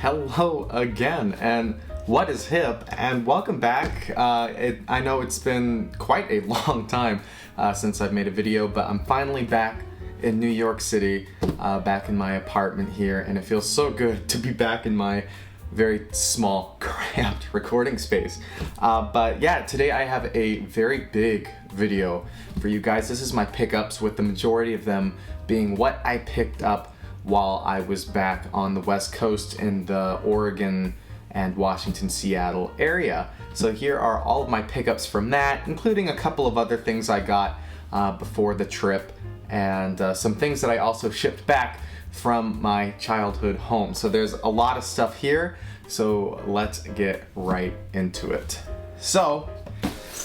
Hello again, and what is hip? And welcome back. I know it's been quite a long time since I've made a video, but I'm finally back in New York City, back in my apartment here, and it feels so good to be back in my very small, cramped recording space. But yeah, today I have a very big video for you guys. This is my pickups, with the majority of them being what I picked up while I was back on the West Coast in the Oregon and Washington, Seattle area. So here are all of my pickups from that, including a couple of other things I got before the trip, and some things that I also shipped back from my childhood home. So there's a lot of stuff here, so let's get right into it. So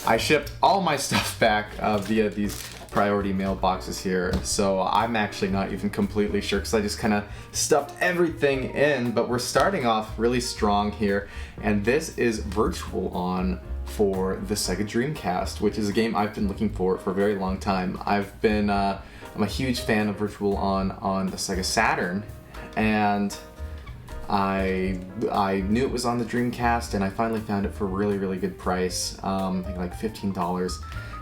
I shipped all my stuff back via these priority mailboxes here, so I'm actually not even completely sure because I just kind of stuffed everything in, but we're starting off really strong here, and this is Virtual On for the Sega Dreamcast, which is a game I've been looking for a very long time. I'm a huge fan of Virtual On the Sega Saturn, and I knew it was on the Dreamcast, and I finally found it for a really good price. I think like $15.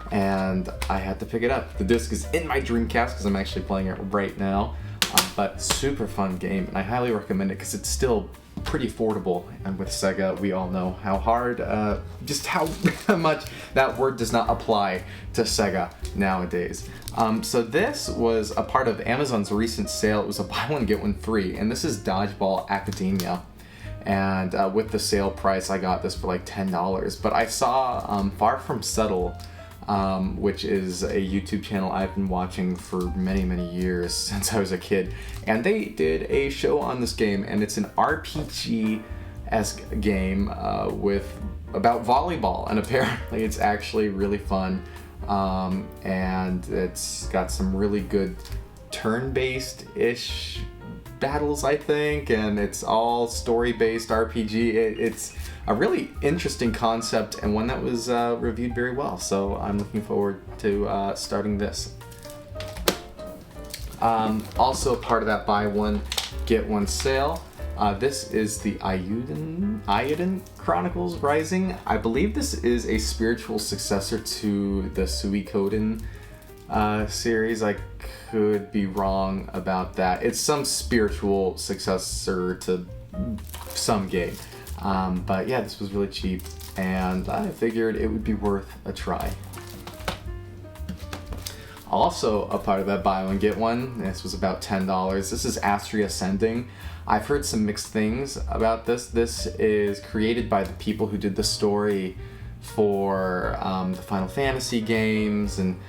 And I had to pick it up. The disc is in my Dreamcast because I'm actually playing it right now, but super fun game, and I highly recommend it because it's still pretty affordable, and with Sega we all know how hard, just how much that word does not apply to Sega nowadays. So this was a part of Amazon's recent sale. It was a buy one get one free, and this is Dodgeball Academia. And with the sale price I got this for like $10, but I saw Far From Subtle, which is a YouTube channel I've been watching for many years, since I was a kid, and they did a show on this game, and it's an RPG-esque game about volleyball, and apparently it's actually really fun, and it's got some really good turn-based-ish battles, I think, and it's all story-based RPG. It's a really interesting concept, and one that was reviewed very well, so I'm looking forward to starting this. Also part of that buy one get one sale, this is the Eiyuden Chronicles Rising. I believe this is a spiritual successor to the Suikoden series. I could be wrong about that. It's some spiritual successor to some game. But yeah, this was really cheap, and I figured it would be worth a try. Also a part of that buy one get one, this was about $10. This is Astria Ascending. I've heard some mixed things about this. This is created by the people who did the story for the Final Fantasy games and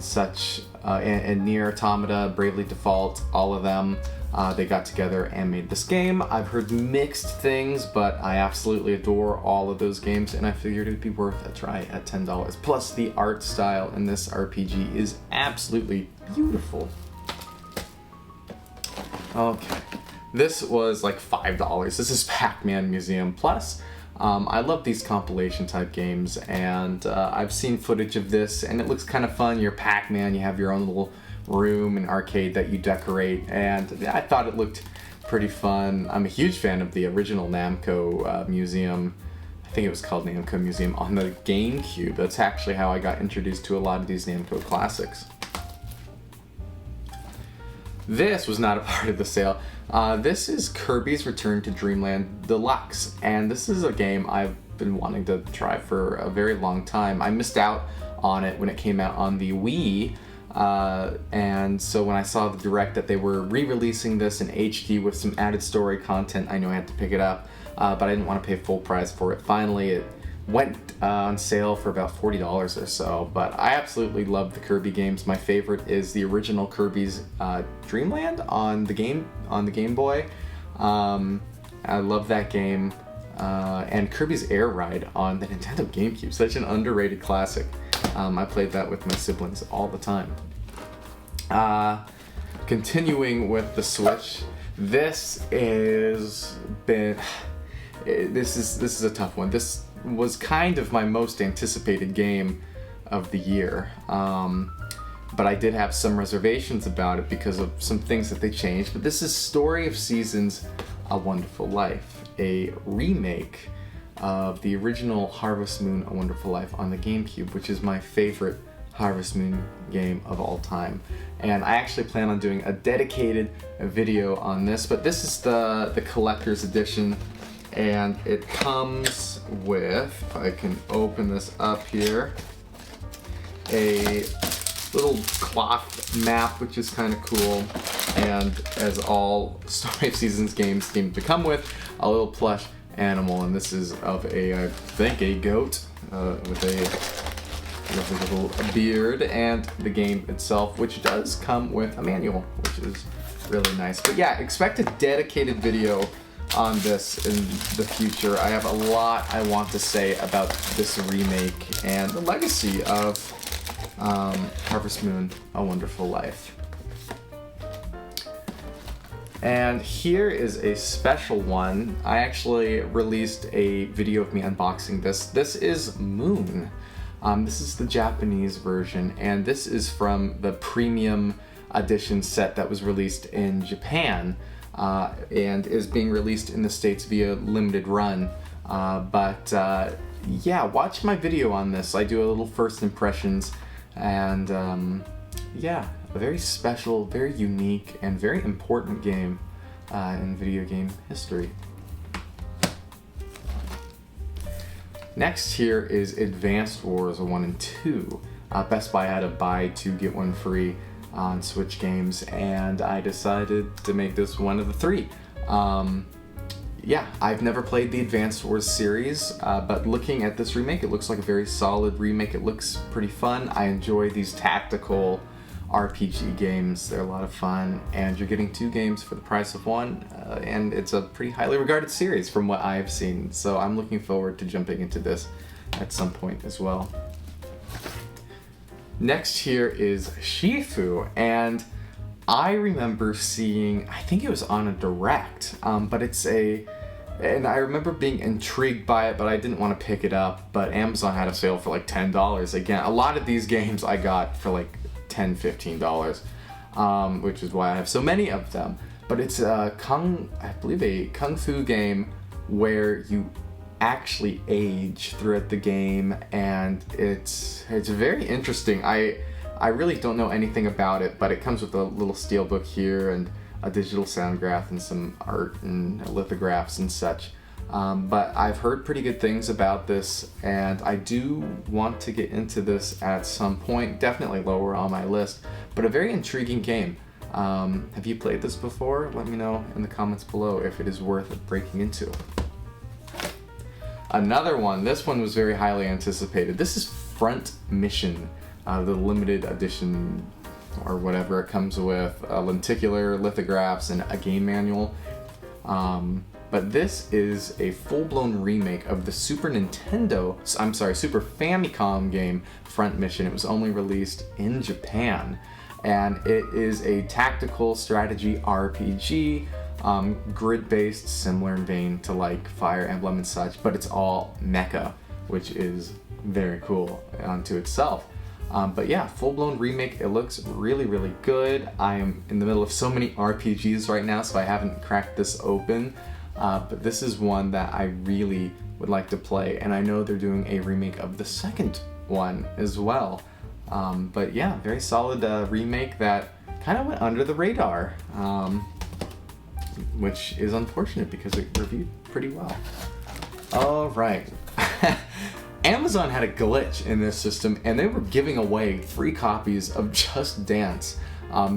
such, and Nier Automata, Bravely Default, all of them. They got together and made this game. I've heard mixed things, but I absolutely adore all of those games, and I figured it would be worth a try at $10. Plus, the art style in this RPG is absolutely beautiful. Okay, this was like $5. This is Pac-Man Museum Plus. I love these compilation type games, and I've seen footage of this, and it looks kind of fun. You're Pac-Man, you have your own little room and arcade that you decorate, and I thought it looked pretty fun. I'm a huge fan of the original Namco museum. I think it was called Namco Museum on the GameCube. That's actually how I got introduced to a lot of these Namco classics. This was not a part of the sale. This is Kirby's Return to Dreamland Deluxe, and this is a game I've been wanting to try for a very long time. I missed out on it when it came out on the Wii, and so when I saw the direct that they were re-releasing this in HD with some added story content, I knew I had to pick it up, but I didn't want to pay full price for it. Finally, it went on sale for about $40 or so, but I absolutely love the Kirby games. My favorite is the original Kirby's Dreamland on the Game Boy. I love that game, and Kirby's Air Ride on the Nintendo GameCube, such an underrated classic. I played that with my siblings all the time. Continuing with the Switch, this is a tough one. This was kind of my most anticipated game of the year, but I did have some reservations about it because of some things that they changed. But this is Story of Seasons A Wonderful Life, a remake of the original Harvest Moon: A Wonderful Life on the GameCube, which is my favorite Harvest Moon game of all time. And I actually plan on doing a dedicated video on this, but this is the collector's edition, and it comes with, if I can open this up here, a little cloth map, which is kind of cool, and as all Story of Seasons games seem to come with, a little plush animal, and this is of I think a goat with a little beard, and the game itself, which does come with a manual, which is really nice. But yeah, expect a dedicated video on this in the future. I have a lot I want to say about this remake and the legacy of Harvest Moon: A Wonderful Life. And here is a special one. I actually released a video of me unboxing this. This is Moon. This is the Japanese version, and this is from the premium edition set that was released in Japan, and is being released in the States via limited run. Yeah, watch my video on this. I do a little first impressions, and yeah, a very special, very unique, and very important game in video game history. Next here is Advanced Wars 1 and 2. Best Buy had a buy 2 get 1 free on Switch games, and I decided to make this one of the 3. Yeah, I've never played the Advanced Wars series, but looking at this remake, it looks like a very solid remake. It looks pretty fun. I enjoy these tactical RPG games. They're a lot of fun, and you're getting 2 games for the price of 1, and it's a pretty highly regarded series from what I've seen, so I'm looking forward to jumping into this at some point as well. Next here is Shifu, and I remember seeing, I think it was on a direct, but and I remember being intrigued by it, but I didn't want to pick it up, but Amazon had a sale for like $10. Again, a lot of these games I got for like $10, $15, which is why I have so many of them. But it's I believe a kung fu game where you actually age throughout the game, and it's very interesting. I really don't know anything about it, but it comes with a little steelbook here and a digital sound graph and some art and lithographs and such. But I've heard pretty good things about this, and I do want to get into this at some point, definitely lower on my list, but a very intriguing game. Have you played this before? Let me know in the comments below if it is worth breaking into. Another one, this one was very highly anticipated. This is Front Mission, the limited edition or whatever. It comes with lenticular lithographs and a game manual. But this is a full-blown remake of the Super Famicom game Front Mission. It was only released in Japan, and it is a tactical strategy RPG, grid-based, similar in vein to like Fire Emblem and such, but it's all mecha, which is very cool unto itself. But yeah, full-blown remake. It looks really, really good. I am in the middle of so many RPGs right now, so I haven't cracked this open. But this is one that I really would like to play, and I know they're doing a remake of the second one as well. But yeah, very solid remake that kind of went under the radar, which is unfortunate because it reviewed pretty well. All right. Amazon had a glitch in this system, and they were giving away free copies of Just Dance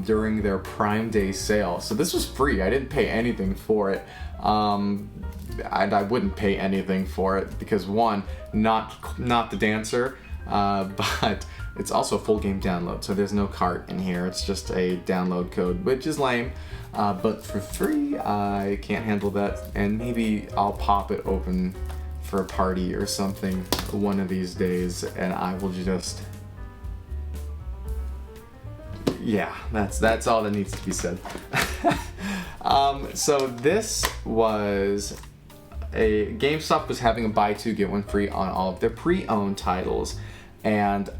during their Prime Day sale. So this was free. I didn't pay anything for it. And I wouldn't pay anything for it because, one, not the dancer, but it's also a full game download, so there's no cart in here. It's just a download code, which is lame. But for free, I can't handle that, and maybe I'll pop it open for a party or something one of these days, and I will just... Yeah, that's all that needs to be said. So this was GameStop was having a buy 2 get 1 free on all of their pre-owned titles, and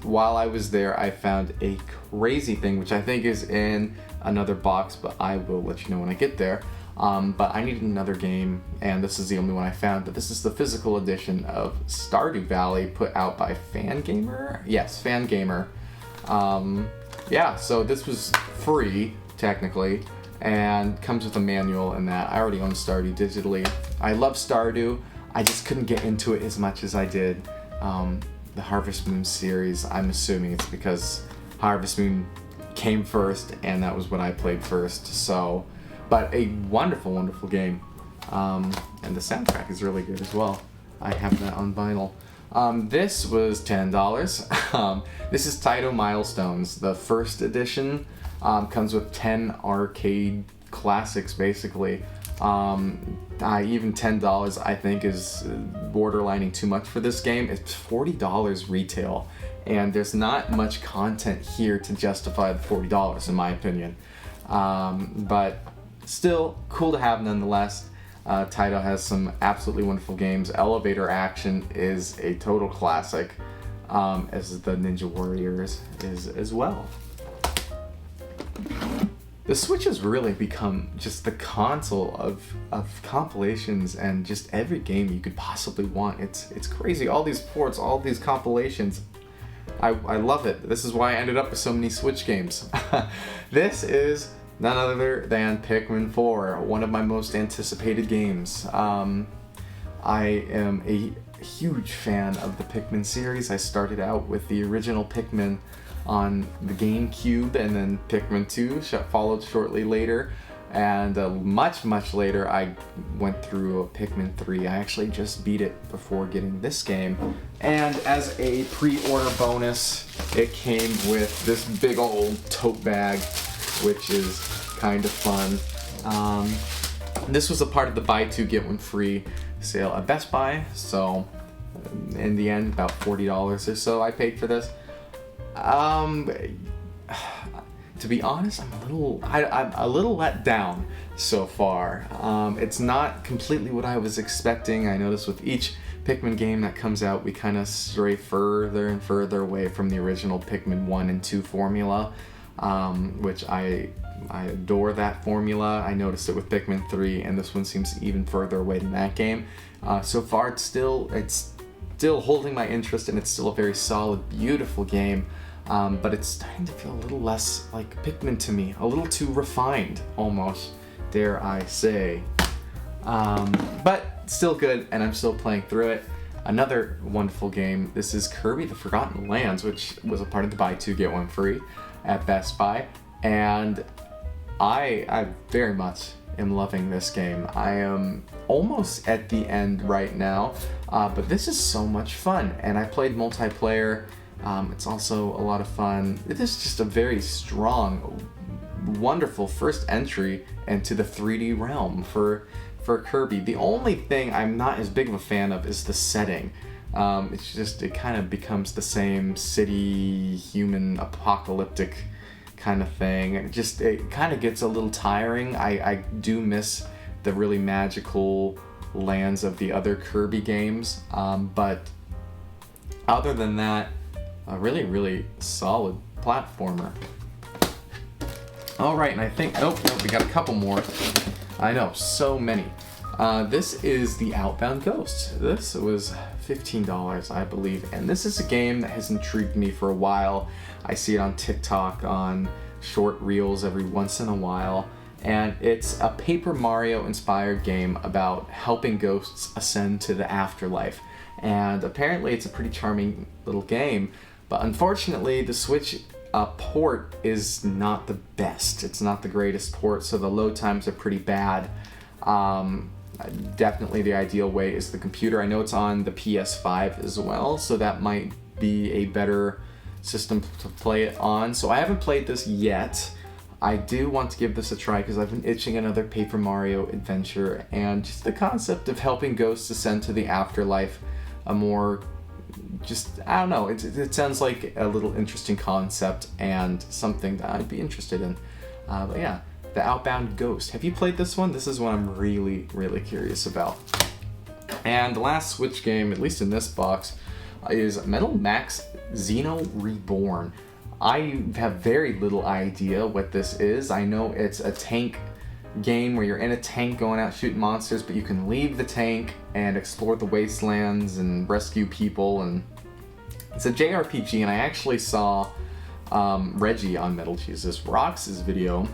while I was there, I found a crazy thing, which I think is in another box, but I will let you know when I get there. But I needed another game, and this is the only one I found. But this is the physical edition of Stardew Valley, put out by Fangamer? Yes, Fangamer. Yeah, so this was free, technically, and comes with a manual and that. I already own Stardew digitally. I love Stardew. I just couldn't get into it as much as I did the Harvest Moon series. I'm assuming it's because Harvest Moon came first, and that was what I played first. So, but a wonderful, wonderful game. And the soundtrack is really good as well. I have that on vinyl. This was $10. This is Taito Milestones. The first edition comes with 10 arcade classics, basically. Even $10 I think is borderlining too much for this game. It's $40 retail, and there's not much content here to justify the $40 in my opinion. But still cool to have nonetheless. Taito has some absolutely wonderful games. Elevator Action is a total classic, as the Ninja Warriors is as well. The Switch has really become just the console of compilations and just every game you could possibly want. It's crazy. All these ports, all these compilations. I love it. This is why I ended up with so many Switch games. This is none other than Pikmin 4, one of my most anticipated games. I am a huge fan of the Pikmin series. I started out with the original Pikmin on the GameCube, and then Pikmin 2 followed shortly later, and much later I went through Pikmin 3. I actually just beat it before getting this game, and as a pre-order bonus it came with this big old tote bag, which is kind of fun. This was a part of the buy two get one free sale at Best Buy, so in the end about $40 or so I paid for this. To be honest, I'm a little let down so far. It's not completely what I was expecting. I noticed with each Pikmin game that comes out, we kind of stray further and further away from the original Pikmin 1 and 2 formula, which I adore that formula. I noticed it with Pikmin 3, and this one seems even further away than that game. So far, it's still holding my interest, and it's still a very solid, beautiful game. But it's starting to feel a little less like Pikmin to me, a little too refined, almost, dare I say. But still good, and I'm still playing through it. Another wonderful game, this is Kirby the Forgotten Lands, which was a part of the buy two get one free at Best Buy, and I very much am loving this game. I am almost at the end right now, but this is so much fun, and I played multiplayer. It's also a lot of fun. It is just a very strong, wonderful first entry into the 3D realm for Kirby. The only thing I'm not as big of a fan of is the setting. It kind of becomes the same city, human, apocalyptic kind of thing. It kind of gets a little tiring. I do miss the really magical lands of the other Kirby games, but other than that, a really, really solid platformer. Alright, and I think, oh, no, we got a couple more. I know, so many. This is the Outbound Ghost. This was $15, I believe, and this is a game that has intrigued me for a while. I see it on TikTok, on short reels every once in a while, and it's a Paper Mario inspired game about helping ghosts ascend to the afterlife. And apparently it's a pretty charming little game, but unfortunately the Switch port is not the best. It's not the greatest port, so the load times are pretty bad. Definitely the ideal way is the computer. I know it's on the PS5 as well, so that might be a better system to play it on. So I haven't played this yet. I do want to give this a try because I've been itching another Paper Mario adventure, and just the concept of helping ghosts ascend to the afterlife, a more I don't know, it sounds like a little interesting concept and something that I'd be interested in. But yeah, the Outbound Ghost. Have you played this one? This is one I'm really, really curious about. And the last Switch game, at least in this box, is Metal Max Xeno Reborn. I have very little idea what this is. I know it's a tank game where you're in a tank going out shooting monsters, but you can leave the tank and explore the wastelands and rescue people. And it's a JRPG, and I actually saw Reggie on Metal Jesus Rocks' video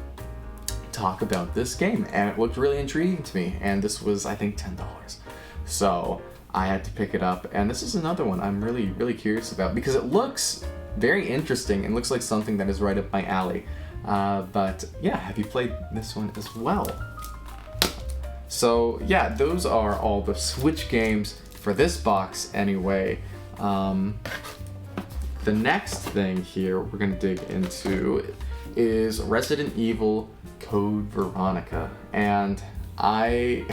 talk about this game, and it looked really intriguing to me, and this was, I think, $10. So I had to pick it up, and this is another one I'm really curious about because it looks very interesting and looks like something that is right up my alley. But yeah, have you played this one as well? So yeah, those are all the Switch games for this box anyway. The next thing here we're gonna dig into is Resident Evil Code Veronica, and I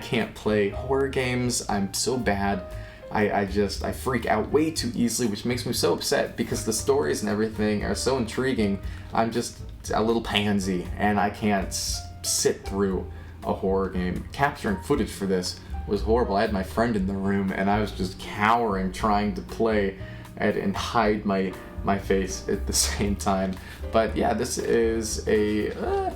can't play horror games. I'm so bad. I freak out way too easily, which makes me so upset because the stories and everything are so intriguing. I'm just a little pansy, and I can't sit through a horror game. Capturing footage for this was horrible. I had my friend in the room, and I was just cowering, trying to play and hide my face at the same time. But yeah, this is a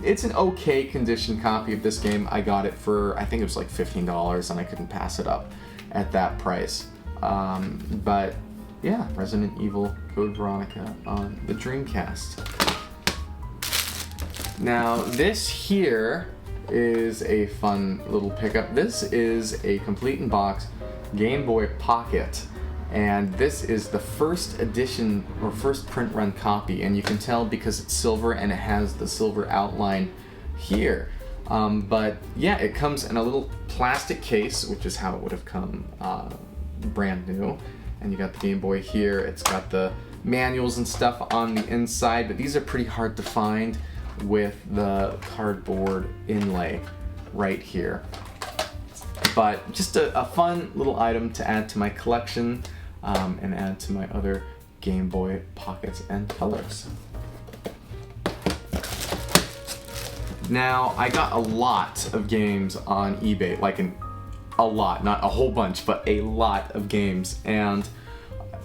it's an okay condition copy of this game. I got it for, I think it was like $15, and I couldn't pass it up at that price. But yeah, Resident Evil Code Veronica on the Dreamcast. Now this here is a fun little pickup. This is a complete in box Game Boy Pocket, and this is the first edition or first print run copy, and you can tell because it's silver and it has the silver outline here. But yeah, it comes in a little plastic case, which is how it would have come brand new. And you got the Game Boy here. It's got the manuals and stuff on the inside, but these are pretty hard to find with the cardboard inlay right here. But just a fun little item to add to my collection and add to my other Game Boy Pockets and colors. Now, I got a lot of games on eBay, like a lot, not a whole bunch, but a lot of games, and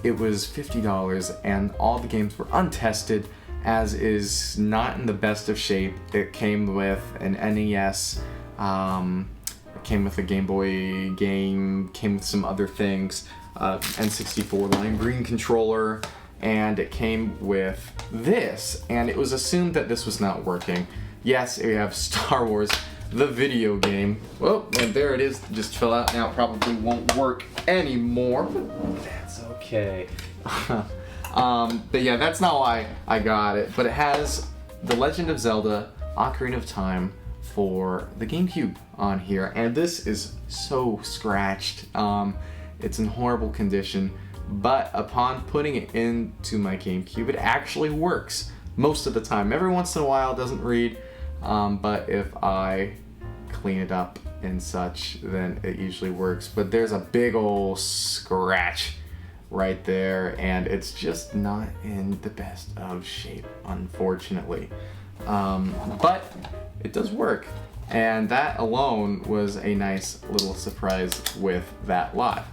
it was $50, and all the games were untested, as is not in the best of shape. It came with an NES, it came with a Game Boy game, came with some other things, N64 lime green controller, and it came with this, and it was assumed that this was not working. Yes, we have Star Wars, the video game. Well, and there it is, just fell out now, probably won't work anymore, but that's okay. But yeah, that's not why I got it, but it has The Legend of Zelda Ocarina of Time for the GameCube on here, and this is so scratched. It's in horrible condition, but upon putting it into my GameCube, it actually works most of the time. Every once in a while it doesn't read, but if I clean it up and such, then it usually works. But there's a big old scratch right there, and it's just not in the best of shape, unfortunately. But it does work, and that alone was a nice little surprise with that lot.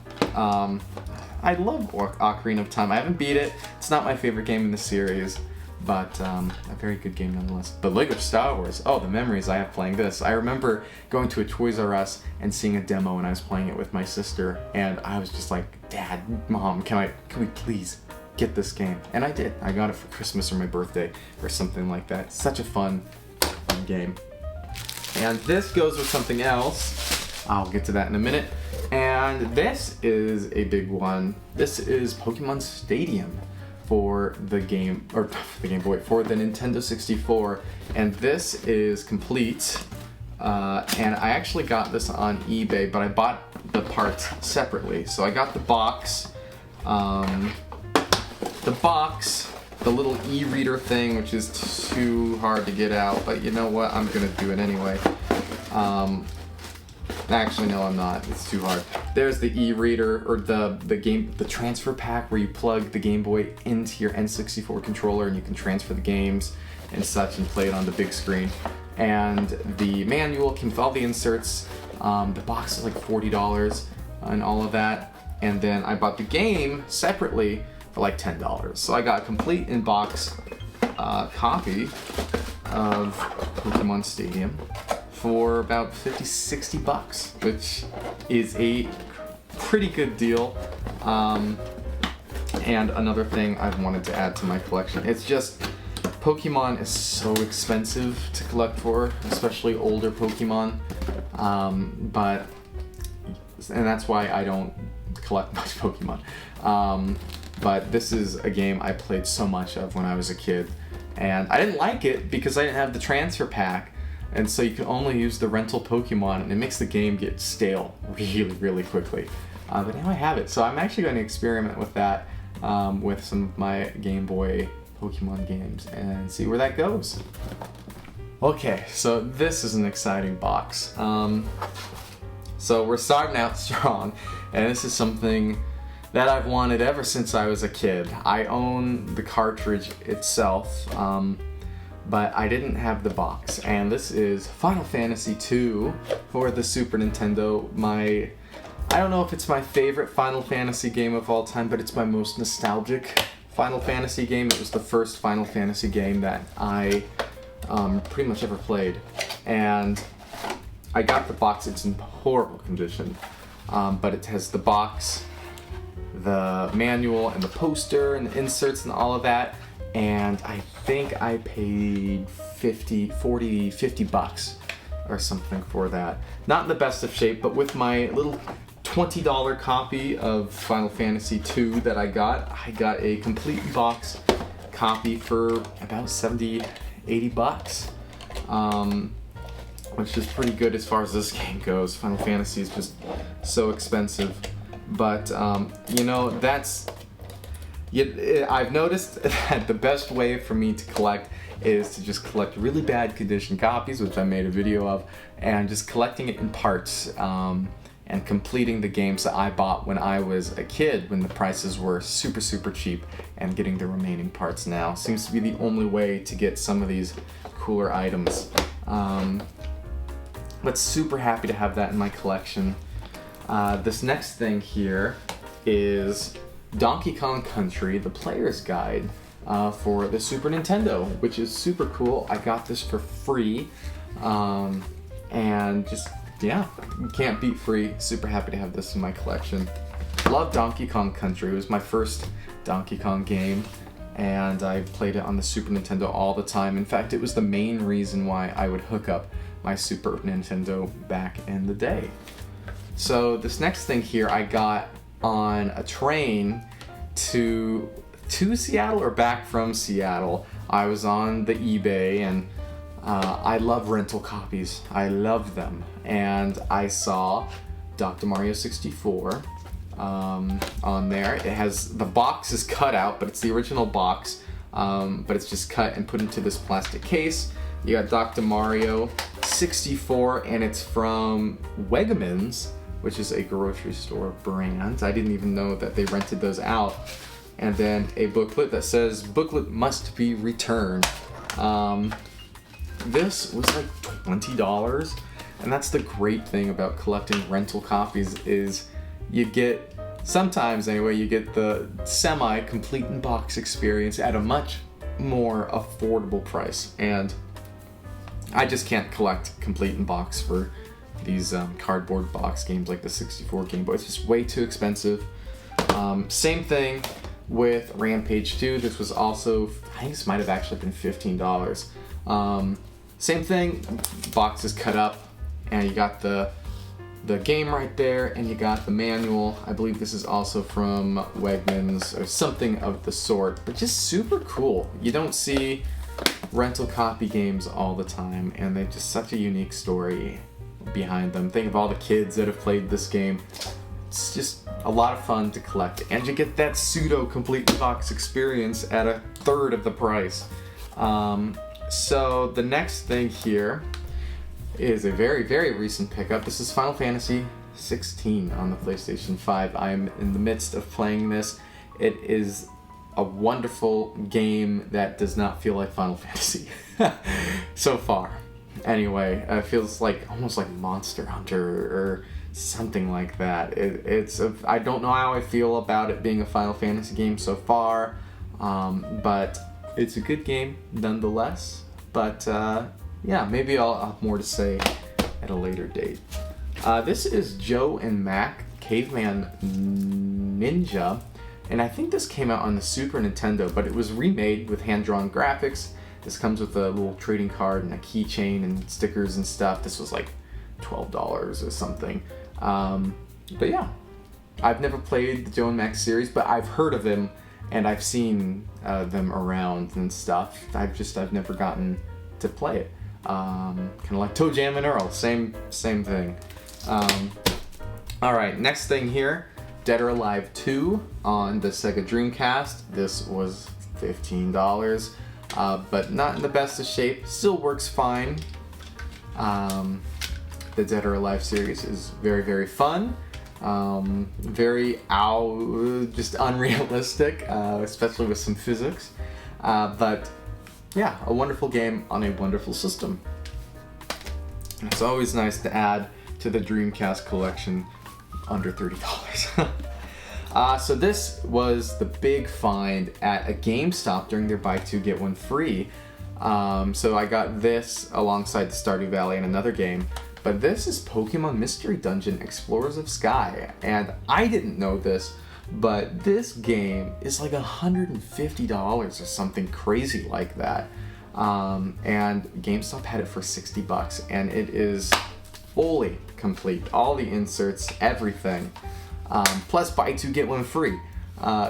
I love Ocarina of Time. I haven't beat it. It's not my favorite game in the series, but a very good game nonetheless. But Lego Star Wars, oh, the memories I have playing this. I remember going to a Toys R Us and seeing a demo, and I was playing it with my sister, and I was just like, Dad, Mom, can we please get this game? And I did. I got it for Christmas or my birthday or something like that. Such a fun game. And this goes with something else. I'll get to that in a minute. And this is a big one. This is Pokemon Stadium for the game, or for the Game Boy, for the Nintendo 64. And this is complete. And I actually got this on eBay, but I bought the parts separately. So I got the box, the little e-reader thing, which is too hard to get out, but you know what, I'm gonna do it anyway. Actually, no, I'm not. It's too hard. There's the e-reader, or the transfer pack where you plug the Game Boy into your N64 controller and you can transfer the games and such and play it on the big screen. And the manual came with all the inserts. The box is like $40 and all of that. And then I bought the game separately for like $10. So I got a complete in-box copy of Pokemon Stadium for about $50-$60, which is a pretty good deal. And another thing I've wanted to add to my collection, it's just Pokemon is so expensive to collect for, especially older Pokemon. And that's why I don't collect much Pokemon. But this is a game I played so much of when I was a kid, and I didn't like it because I didn't have the transfer pack, and so you can only use the rental Pokemon, and it makes the game get stale really, really quickly. But now I have it, so I'm actually going to experiment with that with some of my Game Boy Pokemon games and see where that goes. Okay, so this is an exciting box. So we're starting out strong, and this is something that I've wanted ever since I was a kid. I own the cartridge itself, but I didn't have the box, and this is Final Fantasy II for the Super Nintendo. I don't know if it's my favorite Final Fantasy game of all time, but it's my most nostalgic Final Fantasy game. It was the first Final Fantasy game that I pretty much ever played, and I got the box. It's in horrible condition, but it has the box, the manual, and the poster, and the inserts, and all of that, and I think I paid $50 or something for that. Not in the best of shape, but with my little $20 copy of Final Fantasy II that I got a complete box copy for about $70-$80, which is pretty good as far as this game goes. Final Fantasy is just so expensive, but I've noticed that the best way for me to collect is to just collect really bad condition copies, which I made a video of, and just collecting it in parts, and completing the games that I bought when I was a kid, when the prices were super, super cheap, and getting the remaining parts now. Seems to be the only way to get some of these cooler items. But super happy to have that in my collection. This next thing here is Donkey Kong Country, the Player's Guide for the Super Nintendo, which is super cool. I got this for free, and just, yeah, you can't beat free. Super happy to have this in my collection. Love Donkey Kong Country. It was my first Donkey Kong game, and I played it on the Super Nintendo all the time. In fact, it was the main reason why I would hook up my Super Nintendo back in the day. So this next thing here I got on a train to Seattle or back from Seattle. I was on the eBay, and I love rental copies. I love them. And I saw Dr. Mario 64 on there. It has, the box is cut out, but it's the original box, but it's just cut and put into this plastic case. You got Dr. Mario 64, and it's from Wegmans, which is a grocery store brand. I didn't even know that they rented those out. And then a booklet that says, "Booklet must be returned." This was like $20, and that's the great thing about collecting rental copies is you get, sometimes anyway, you get the semi-complete in box experience at a much more affordable price. And I just can't collect complete in box for these cardboard box games like the 64 Game Boy. It's just way too expensive. Same thing with Rampage 2. This was also, I think this might have actually been $15. Same thing, box is cut up, and you got the game right there, and you got the manual. I believe this is also from Wegmans or something of the sort, but just super cool. You don't see rental copy games all the time, and they're just such a unique story behind them. Think of all the kids that have played this game. It's just a lot of fun to collect, and you get that pseudo complete box experience at a third of the price. So the next thing here is a very, very recent pickup. This is Final Fantasy 16 on the PlayStation 5. I'm in the midst of playing this. It is a wonderful game that does not feel like Final Fantasy so far. Anyway, it feels like almost like Monster Hunter or something like that. I don't know how I feel about it being a Final Fantasy game so far, but it's a good game nonetheless. but yeah, maybe I'll have more to say at a later date. This is Joe and Mac Caveman Ninja, and I think this came out on the Super Nintendo, but it was remade with hand-drawn graphics. This comes with a little trading card and a keychain and stickers and stuff. This was like $12 or something. But yeah, I've never played the Joe and Mac series, but I've heard of them and I've seen them around and stuff. I've never gotten to play it. Kind of like Toe Jam and Earl, same thing. All right, next thing here, Dead or Alive 2 on the Sega Dreamcast. This was $15, but not in the best of shape. Still works fine. The Dead or Alive series is very, very fun. Very just unrealistic, especially with some physics. But yeah, a wonderful game on a wonderful system. It's always nice to add to the Dreamcast collection under $30. So this was the big find at a GameStop during their buy two get one free. So I got this alongside the Stardew Valley and another game. But this is Pokemon Mystery Dungeon Explorers of Sky, and I didn't know this, but this game is like $150 or something crazy like that. And GameStop had it for $60, and it is fully complete. All the inserts, everything, plus buy two get one free,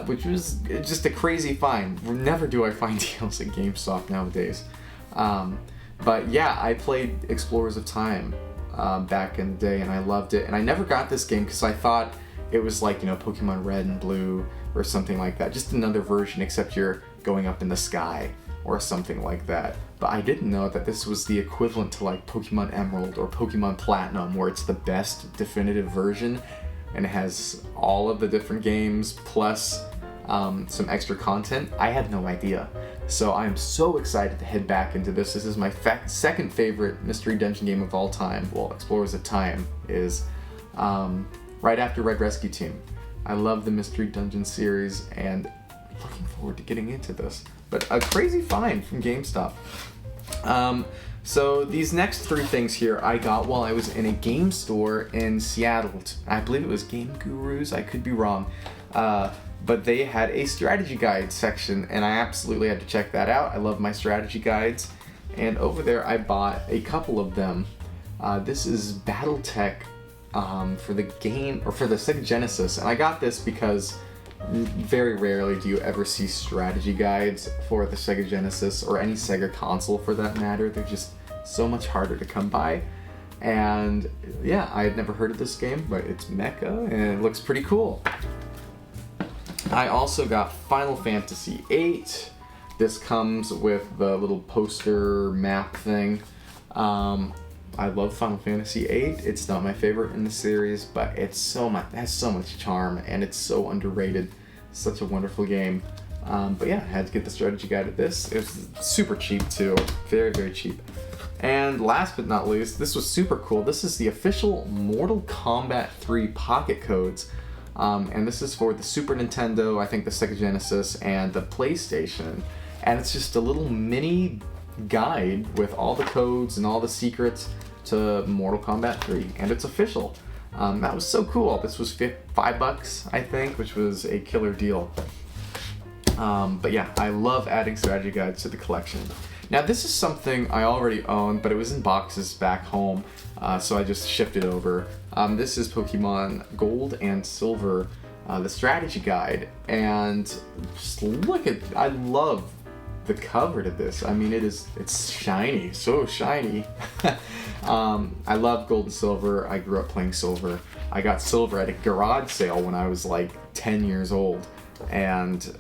which was just a crazy find. Never do I find deals at GameStop nowadays. But yeah, I played Explorers of Time back in the day, and I loved it. And I never got this game because I thought it was like, Pokemon Red and Blue or something like that. Just another version, except you're going up in the sky or something like that. But I didn't know that this was the equivalent to like Pokemon Emerald or Pokemon Platinum, where it's the best definitive version and it has all of the different games plus some extra content. I had no idea. So I'm so excited to head back into this. This is my second favorite Mystery Dungeon game of all time. Well, Explorers of Time is right after Red Rescue Team. I love the Mystery Dungeon series and looking forward to getting into this. But a crazy find from GameStop. So these next three things here I got while I was in a game store in Seattle. I believe it was Game Gurus, I could be wrong. But they had a strategy guide section, and I absolutely had to check that out. I love my strategy guides. And over there I bought a couple of them. This is BattleTech for the game, or for the Sega Genesis. And I got this because very rarely do you ever see strategy guides for the Sega Genesis, or any Sega console for that matter. They're just so much harder to come by. And yeah, I had never heard of this game, but it's mecha and it looks pretty cool. I also got Final Fantasy VIII. This comes with the little poster map thing. I love Final Fantasy VIII. It's not my favorite in the series, but it has so much charm, and it's so underrated. Such a wonderful game. But yeah, I had to get the strategy guide of this. It was super cheap too. Very, very cheap. And last but not least, this was super cool. This is the official Mortal Kombat 3 pocket codes. And this is for the Super Nintendo, I think the Sega Genesis, and the PlayStation. And it's just a little mini guide with all the codes and all the secrets to Mortal Kombat 3. And it's official. That was so cool. This was $5, I think, which was a killer deal. But yeah, I love adding strategy guides to the collection. Now this is something I already owned, but it was in boxes back home, so I just shipped it over. This is Pokemon Gold and Silver, the strategy guide, and just look at, I love the cover to this. I mean, it's shiny, so shiny. I love Gold and Silver. I grew up playing Silver. I got Silver at a garage sale when I was like 10 years old, and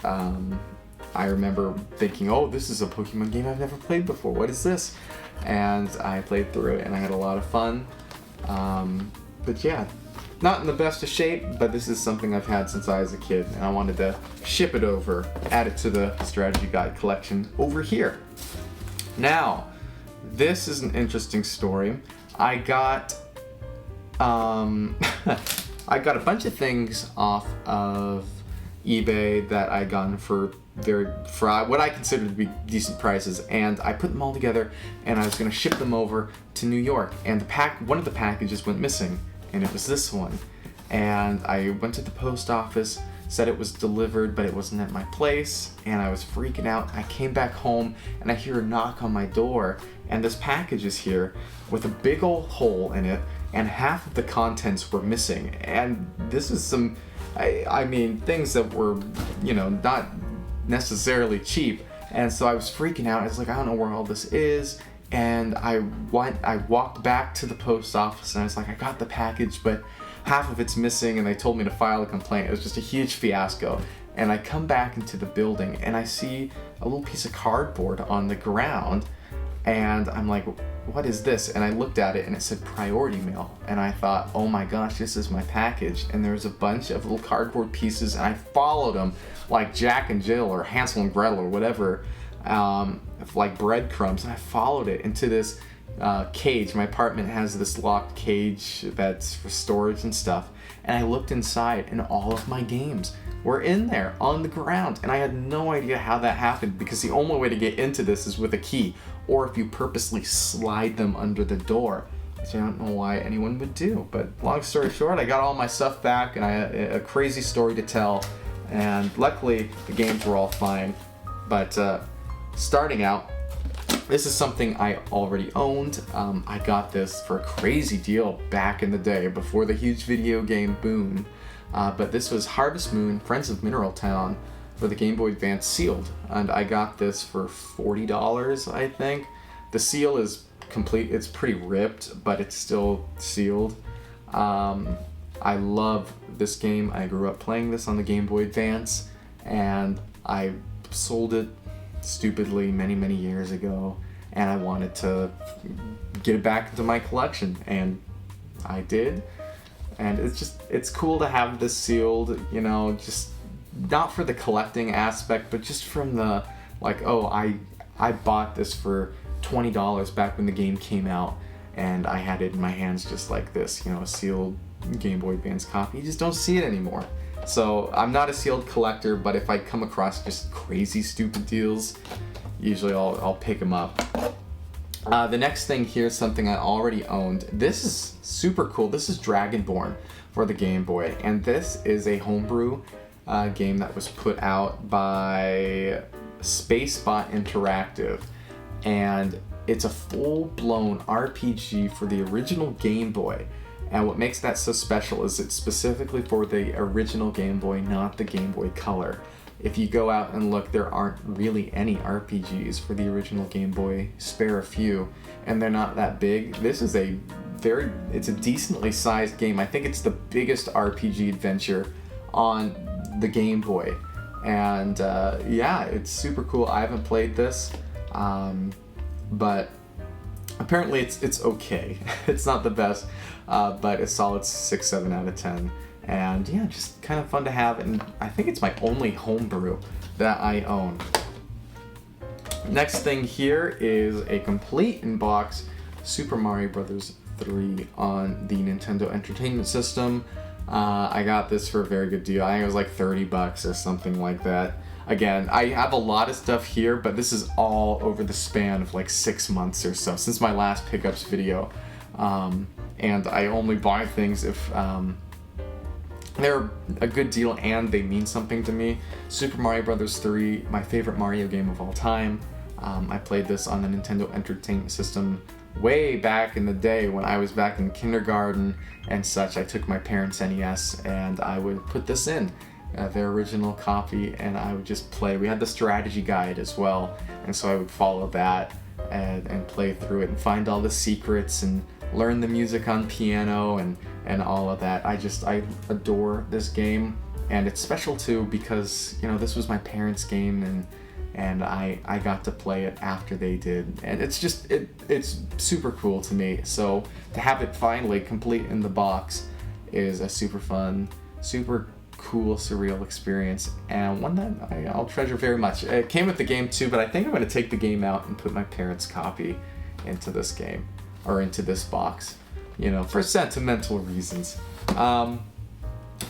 I remember thinking, oh, this is a Pokemon game I've never played before. What is this? And I played through it and I had a lot of fun. But yeah, not in the best of shape, but this is something I've had since I was a kid, and I wanted to ship it over, add it to the strategy guide collection over here. Now, this is an interesting story. I got I got a bunch of things off of eBay that I gotten for what I consider to be decent prices, and I put them all together, and I was gonna ship them over to New York, and one of the packages went missing, and it was this one. And I went to the post office, said it was delivered, but it wasn't at my place, and I was freaking out. I came back home, and I hear a knock on my door, and this package is here with a big old hole in it, and half of the contents were missing. And this is some, I mean, things that were, not necessarily cheap. And so I was freaking out. I was like, I don't know where all this is. And I walked back to the post office, and I was like, I got the package, but half of it's missing, and they told me to file a complaint. It was just a huge fiasco. And I come back into the building, and I see a little piece of cardboard on the ground, and I'm like, what is this? And I looked at it, and it said priority mail, and I thought, oh my gosh, this is my package. And there was a bunch of little cardboard pieces, and I followed them like Jack and Jill or Hansel and Gretel or whatever, like breadcrumbs, and I followed it into this cage. My apartment has this locked cage that's for storage and stuff, and I looked inside, and all of my games were in there on the ground, and I had no idea how that happened, because the only way to get into this is with a key, or if you purposely slide them under the door, which I don't know why anyone would do. But long story short, I got all my stuff back, and I had a crazy story to tell, and luckily the games were all fine. But starting out, this is something I already owned. I got this for a crazy deal back in the day, before the huge video game boom. But this was Harvest Moon, Friends of Mineral Town, for the Game Boy Advance sealed. And I got this for $40, I think. The seal is complete. It's pretty ripped, but it's still sealed. I love this game. I grew up playing this on the Game Boy Advance, and I sold it stupidly many years ago, and I wanted to get it back into my collection, and I did. And it's cool to have this sealed, just not for the collecting aspect, but just from the, like, oh, I bought this for $20 back when the game came out, and I had it in my hands just like this, a sealed Game Boy Advance copy. You just don't see it anymore. So I'm not a sealed collector, but if I come across just crazy stupid deals, usually I'll pick them up. The next thing here is something I already owned. This is super cool. This is Dragonborn for the Game Boy, and this is a homebrew game that was put out by Spacebot Interactive, and it's a full-blown RPG for the original Game Boy. And what makes that so special is it's specifically for the original Game Boy, not the Game Boy Color. If you go out and look, there aren't really any RPGs for the original Game Boy, spare a few, and they're not that big. This is it's a decently sized game. I think it's the biggest RPG adventure on the Game Boy. And yeah, it's super cool. I haven't played this, but apparently it's okay. It's not the best, but a solid 6-7 out of 10. And yeah, just kind of fun to have, and I think it's my only homebrew that I own. Next thing here is a complete in-box Super Mario Bros. 3 on the Nintendo Entertainment System. I got this for a very good deal. I think it was like $30 or something like that. Again, I have a lot of stuff here, but this is all over the span of like 6 months or so since my last pickups video. And I only buy things if they're a good deal and they mean something to me. Super Mario Bros. 3, my favorite Mario game of all time. I played this on the Nintendo Entertainment System way back in the day when I was back in kindergarten and such. I took my parents' NES and I would put this in, their original copy, and I would just play. We had the strategy guide as well, and so I would follow that and play through it and find all the secrets and learn the music on piano and all of that. I adore this game, and it's special too because this was my parents' game, and I got to play it after they did, and it's super cool to me. So to have it finally complete in the box is a super fun, super cool, surreal experience, and one that I'll treasure very much. It came with the game too, but I think I'm going to take the game out and put my parents' copy into this game, or into this box, for sentimental reasons.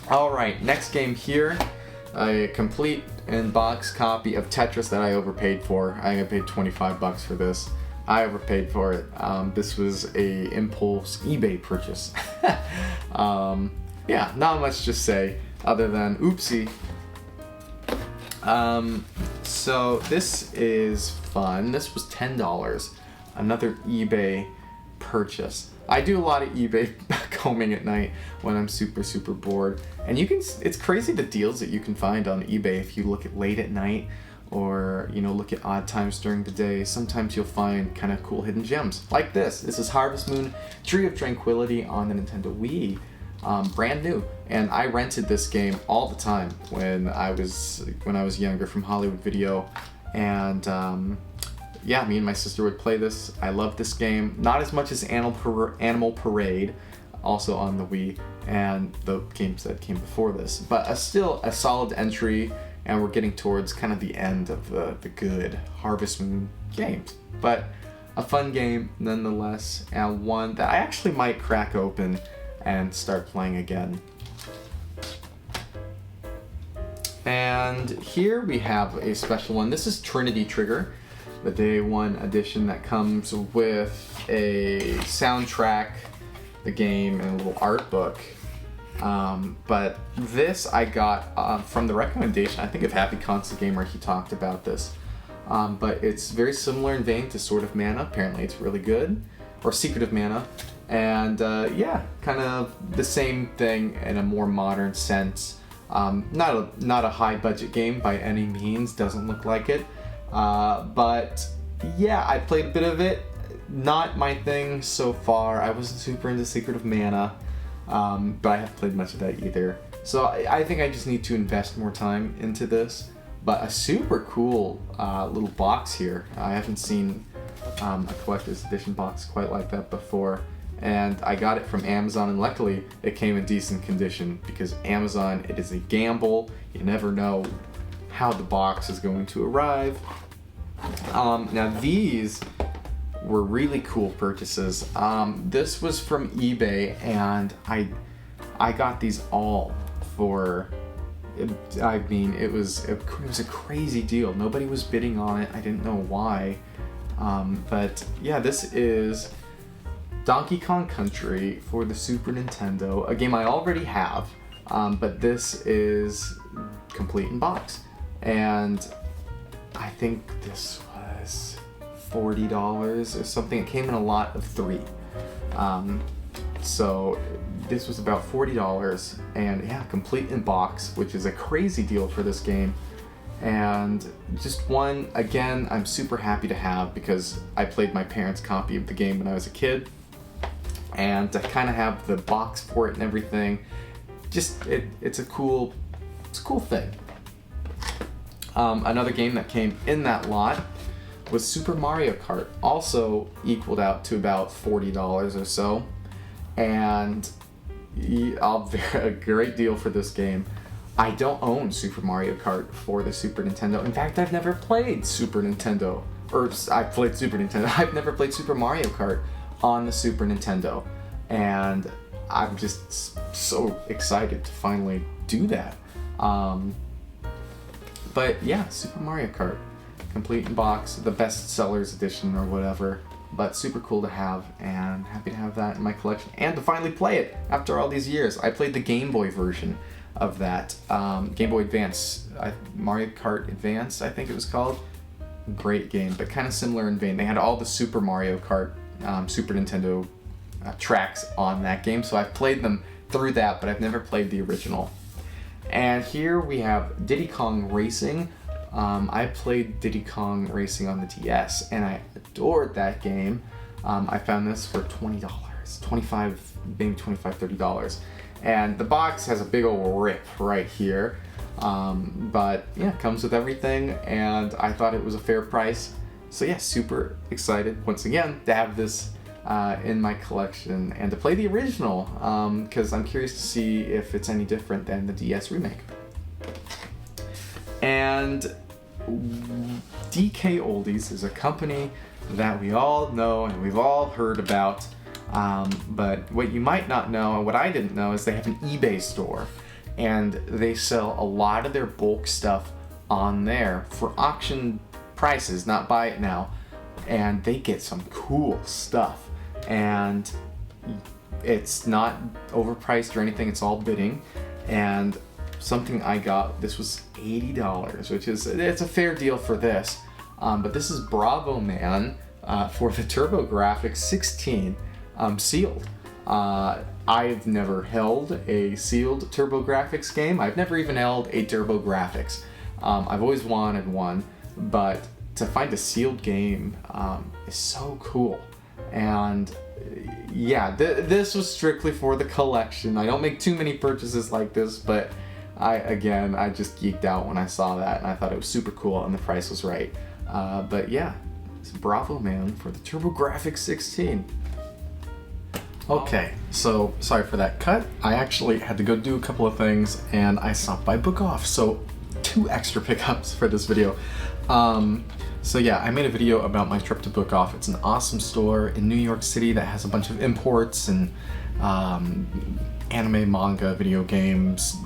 Alright, next game here. a complete in-box copy of Tetris that I overpaid for. I think I paid 25 bucks for this. I overpaid for it. This was a impulse eBay purchase. Yeah, not much to say other than oopsie. So this is fun. This was $10. Another eBay purchase. I do a lot of eBay combing at night when I'm super bored. And it's crazy the deals that you can find on eBay if you look at late at night or, look at odd times during the day. Sometimes you'll find kind of cool hidden gems like this. This is Harvest Moon Tree of Tranquility on the Nintendo Wii. Brand new, and I rented this game all the time when I was younger from Hollywood Video, and yeah, me and my sister would play this. I love this game, not as much as Animal Parade, also on the Wii, and the games that came before this, but still a solid entry, and we're getting towards kind of the end of the good Harvest Moon games, but a fun game nonetheless, and one that I actually might crack open and start playing again. And here we have a special one. This is Trinity Trigger, the Day 1 edition that comes with a soundtrack, the game, and a little art book. But this I got from the recommendation, I think, of Happy Console Gamer. He talked about this. But it's very similar in vein to Sword of Mana. Apparently it's really good. Or Secret of Mana. And yeah, kind of the same thing in a more modern sense. Not a high budget game by any means, doesn't look like it. But yeah, I played a bit of it. Not my thing so far. I wasn't super into Secret of Mana, but I haven't played much of that either. So I think I just need to invest more time into this. But a super cool little box here. I haven't seen a collector's edition box quite like that before. And I got it from Amazon, and luckily it came in decent condition, because Amazon, it is a gamble. You never know how the box is going to arrive. Now these were really cool purchases. This was from eBay, and I got these all for, I mean, it was a crazy deal. Nobody was bidding on it. I didn't know why. But yeah, this is Donkey Kong Country for the Super Nintendo, a game I already have, but this is complete in box, and I think this was $40 or something. It came in a lot of 3, so this was about $40, and yeah, complete in box, which is a crazy deal for this game. And just one, again, I'm super happy to have, because I played my parents' copy of the game when I was a kid. And to kind of have the box for it and everything, just it's a cool thing. Another game that came in that lot was Super Mario Kart, also equaled out to about $40 or so, and a great deal for this game. I don't own Super Mario Kart for the Super Nintendo. In fact, I've never played Super Nintendo, or I've played Super Nintendo. I've never played Super Mario Kart on the Super Nintendo, and I'm just so excited to finally do that. But yeah, Super Mario Kart, complete in box, the best sellers edition or whatever, but super cool to have, and happy to have that in my collection and to finally play it after all these years. I played the Game Boy version of that, Game Boy Advance, Mario Kart Advance, I think it was called. Great game, but kind of similar in vein. They had all the Super Mario Kart Super Nintendo tracks on that game, so I've played them through that, but I've never played the original. And here we have Diddy Kong Racing. I played Diddy Kong Racing on the DS, and I adored that game. I found this for $20, maybe $25, $30. And the box has a big old rip right here. But yeah, it comes with everything, and I thought it was a fair price. So yeah, super excited once again to have this in my collection and to play the original, because I'm curious to see if it's any different than the DS remake. And DK Oldies is a company that we all know and we've all heard about, but what you might not know, and what I didn't know, is they have an eBay store. and they sell a lot of their bulk stuff on there for auction prices, not buy it now, and they get some cool stuff, and it's not overpriced or anything, it's all bidding. And something I got, this was $80, which is, it's a fair deal for this, but this is Bravo Man for the TurboGrafx 16 sealed. I've never held a sealed TurboGrafx game. I've never even held a TurboGrafx. I've always wanted one, but to find a sealed game is so cool. And yeah, this was strictly for the collection. I don't make too many purchases like this, but I just geeked out when I saw that, and I thought it was super cool, and the price was right. But yeah, it's Bravo Man for the TurboGrafx 16. Okay, so sorry for that cut. I actually had to go do a couple of things, and I stopped by Book Off, so 2 extra pickups for this video. So yeah, I made a video about my trip to Book Off. It's an awesome store in New York City that has a bunch of imports and anime, manga, video games,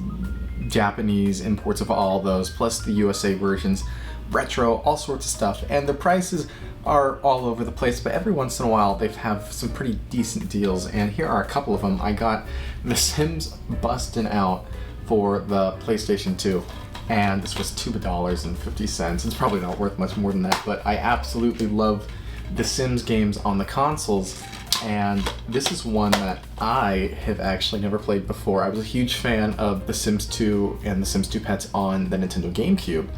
Japanese imports of all those, plus the USA versions, retro, all sorts of stuff. And the prices are all over the place, but every once in a while they have some pretty decent deals, and here are a couple of them. I got The Sims Bustin' Out for the PlayStation 2, and this was $2.50. It's probably not worth much more than that, but I absolutely love The Sims games on the consoles, and this is one that I have actually never played before. I was a huge fan of The Sims 2 and The Sims 2 Pets on the Nintendo GameCube.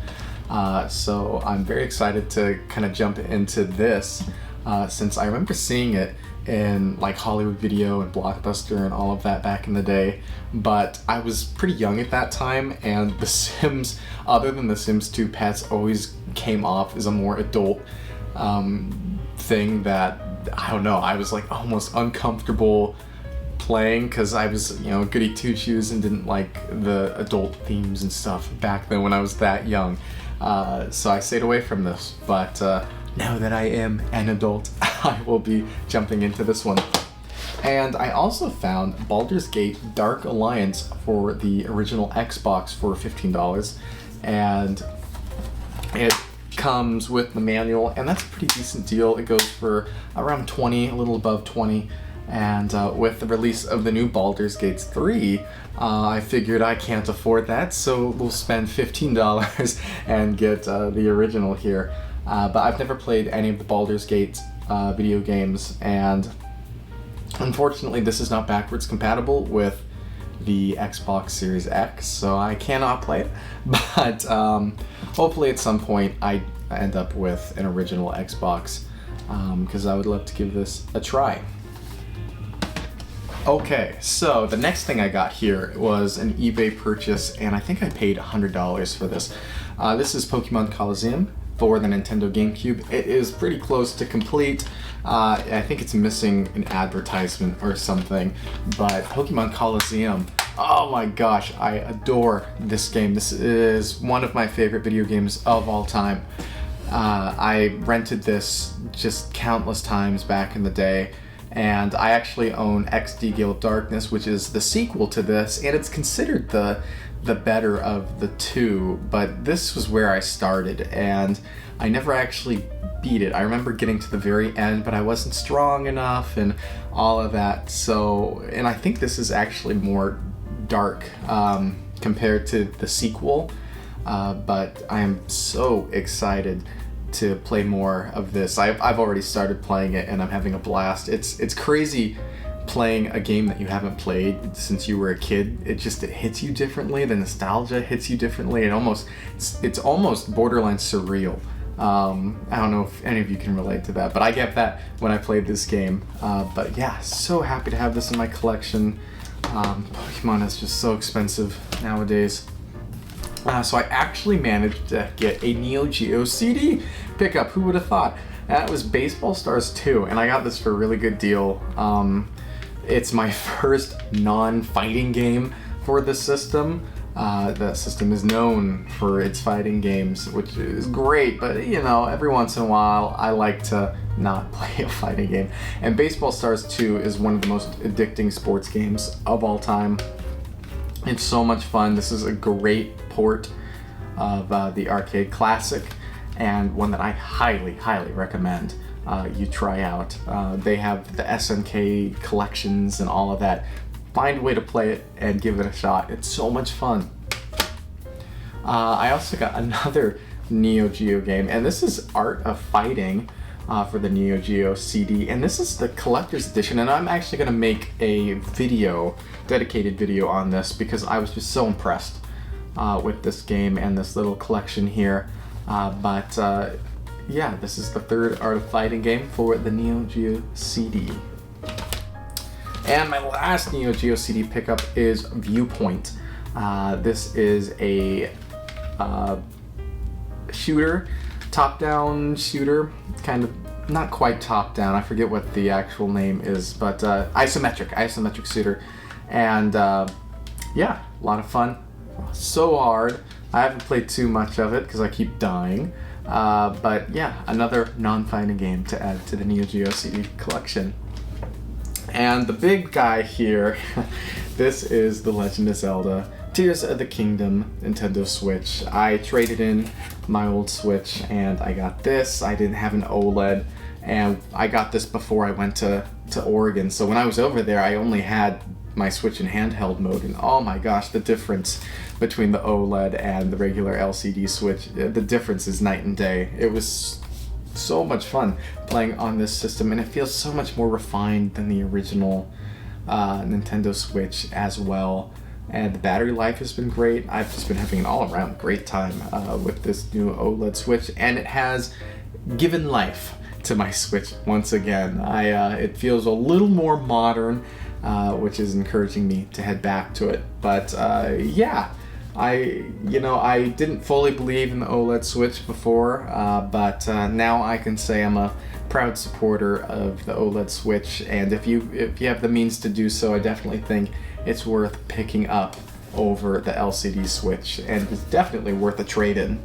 So I'm very excited to kind of jump into this, since I remember seeing it in like Hollywood Video and Blockbuster and all of that back in the day, but I was pretty young at that time, and The Sims, other than The Sims 2 Pets, always came off as a more adult thing that, I don't know, I was like almost uncomfortable playing because I was, you know, goody two-shoes and didn't like the adult themes and stuff back then when I was that young. So I stayed away from this, but now that I am an adult, I will be jumping into this one. And I also found Baldur's Gate Dark Alliance for the original Xbox for $15, and it comes with the manual, and that's a pretty decent deal. It goes for around 20, a little above 20. And with the release of the new Baldur's Gate 3, I figured I can't afford that, so we'll spend $15 and get the original here. But I've never played any of the Baldur's Gate video games, and unfortunately this is not backwards compatible with the Xbox Series X, so I cannot play it. But hopefully at some point I end up with an original Xbox, because I would love to give this a try. Okay, so the next thing I got here was an eBay purchase, and I think I paid $100 for this. This is Pokemon Colosseum for the Nintendo GameCube. It is pretty close to complete. I think it's missing an advertisement or something, but Pokemon Colosseum, oh my gosh, I adore this game. This is one of my favorite video games of all time. I rented this just countless times back in the day. And I actually own XD Gale of Darkness, which is the sequel to this, and it's considered the better of the two, but this was where I started, and I never actually beat it. I remember getting to the very end, but I wasn't strong enough and all of that, so, and I think this is actually more dark compared to the sequel, but I am so excited to play more of this. I've already started playing it, and I'm having a blast. It's crazy playing a game that you haven't played since you were a kid. It hits you differently. The nostalgia hits you differently. It's almost borderline surreal. I don't know if any of you can relate to that, but I get that when I played this game. But yeah, so happy to have this in my collection. Pokemon is just so expensive nowadays. So I actually managed to get a Neo Geo CD pickup. Who would have thought? That was Baseball Stars 2, and I got this for a really good deal. It's my first non-fighting game for the system. The system is known for its fighting games, which is great, but you know, every once in a while I like to not play a fighting game. And Baseball Stars 2 is one of the most addicting sports games of all time. It's so much fun. This is a great port of the arcade classic, and one that I highly recommend you try out. They have the SNK collections and all of that. Find a way to play it and give it a shot. It's so much fun. I also got another Neo Geo game, and this is Art of Fighting for the Neo Geo CD, and this is the collector's edition, and I'm actually going to make a dedicated video on this because I was just so impressed with this game and this little collection here. Yeah, this is the third Art of Fighting game for the Neo Geo CD. And my last Neo Geo CD pickup is Viewpoint. This is a shooter, top-down shooter, kind of, not quite top-down, I forget what the actual name is, but isometric shooter. And yeah, a lot of fun. So hard. I haven't played too much of it because I keep dying. But yeah, another non-fighting game to add to the Neo Geo CD collection. And the big guy here, this is The Legend of Zelda Tears of the Kingdom Nintendo Switch. I traded in my old Switch and I got this. I didn't have an OLED, and I got this before I went to Oregon. So when I was over there, I only had my Switch in handheld mode, and oh my gosh, the difference between the OLED and the regular LCD Switch, the difference is night and day. It was so much fun playing on this system, and it feels so much more refined than the original Nintendo Switch as well. And the battery life has been great. I've just been having an all-around great time with this new OLED Switch, and it has given life to my Switch once again. It feels a little more modern, which is encouraging me to head back to it. But yeah, I didn't fully believe in the OLED Switch before, but now I can say I'm a proud supporter of the OLED Switch, and if you have the means to do so, I definitely think it's worth picking up over the LCD Switch, and it's definitely worth a trade-in.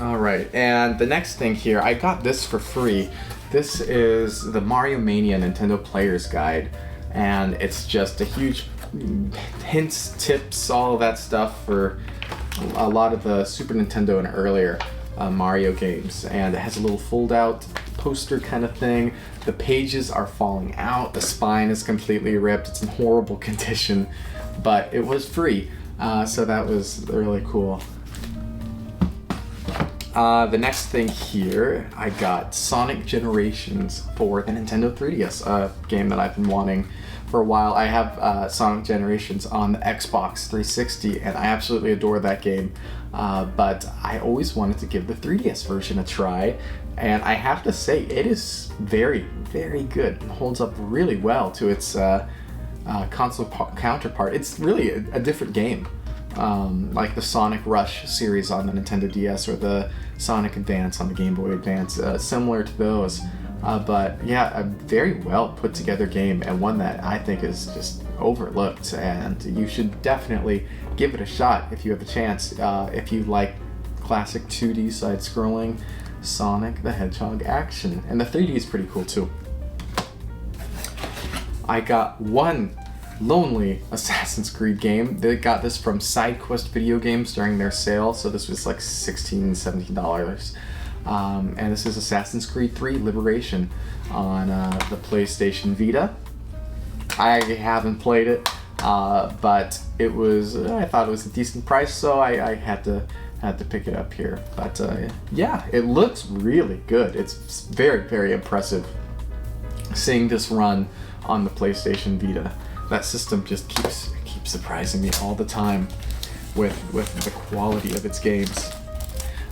Alright, and the next thing here, I got this for free. This is the Mario Mania Nintendo Player's Guide, and it's just a huge hints, tips, all of that stuff for a lot of the Super Nintendo and earlier Mario games. And it has a little fold-out poster kind of thing. The pages are falling out, the spine is completely ripped, it's in horrible condition, but it was free, so that was really cool. The next thing here, I got Sonic Generations for the Nintendo 3DS, a game that I've been wanting for a while. I have Sonic Generations on the Xbox 360, and I absolutely adore that game, but I always wanted to give the 3DS version a try, and I have to say, it is very, very good. It holds up really well to its console counterpart. It's really a different game. Like the Sonic Rush series on the Nintendo DS or the Sonic Advance on the Game Boy Advance, similar to those. But yeah, a very well put together game, and one that I think is just overlooked, and you should definitely give it a shot if you have a chance, if you like classic 2D side-scrolling Sonic the Hedgehog action. And the 3D is pretty cool too. I got one lonely Assassin's Creed game. They got this from SideQuest Video Games during their sale, so this was like $16, $17. And this is Assassin's Creed 3 Liberation on the PlayStation Vita. I haven't played it, but I thought it was a decent price, so I had to pick it up here. But yeah, it looks really good. It's very, very impressive seeing this run on the PlayStation Vita. That system just keeps surprising me all the time with the quality of its games.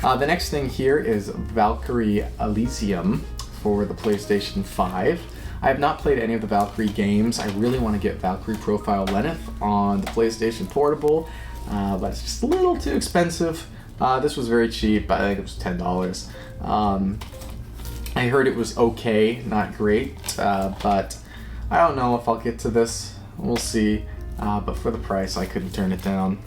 The next thing here is Valkyrie Elysium for the PlayStation 5. I have not played any of the Valkyrie games. I really want to get Valkyrie Profile Lenneth on the PlayStation Portable, but it's just a little too expensive. This was very cheap. I think it was $10. I heard it was okay, not great, but I don't know if I'll get to this. We'll see. But for the price, I couldn't turn it down.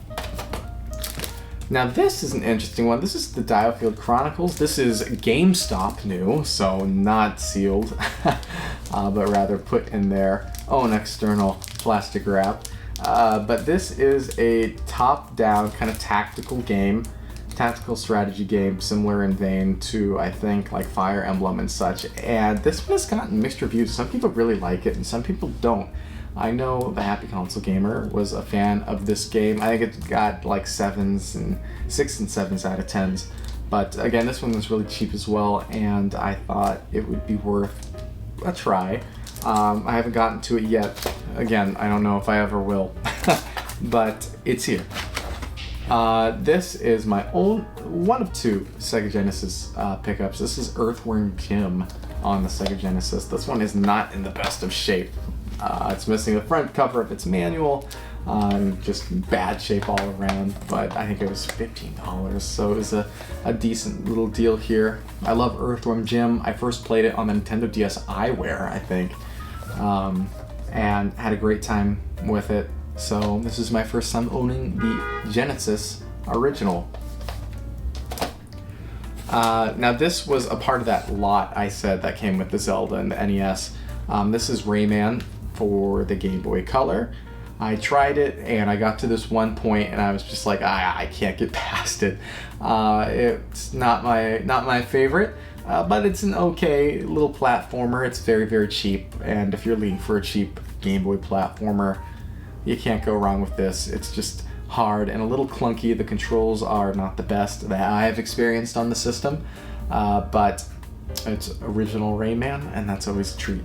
Now this is an interesting one. This is the Diofield Chronicles. This is GameStop new, so not sealed, but rather put in their own external plastic wrap. But this is a top-down kind of tactical strategy game, similar in vein to, I think, like Fire Emblem and such. And this one has gotten mixed reviews. Some people really like it, and some people don't. I know the Happy Console Gamer was a fan of this game. I think it got like 6 and 7s out of 10s. But again, this one was really cheap as well, and I thought it would be worth a try. I haven't gotten to it yet. Again, I don't know if I ever will, but it's here. This is my own one of 2 Sega Genesis pickups. This is Earthworm Jim on the Sega Genesis. This one is not in the best of shape. It's missing the front cover of its manual, just bad shape all around, but I think it was $15, so it was a decent little deal here. I love Earthworm Jim. I first played it on the Nintendo DS iWare, I think, and had a great time with it. So this is my first time owning the Genesis original. Now this was a part of that lot I said that came with the Zelda and the NES. This is Rayman for the Game Boy Color. I tried it and I got to this one point and I was just like, I can't get past it. It's not my favorite, but it's an okay little platformer. It's very, very cheap, and if you're looking for a cheap Game Boy platformer, you can't go wrong with this. It's just hard and a little clunky. The controls are not the best that I have experienced on the system, but it's original Rayman, and that's always a treat.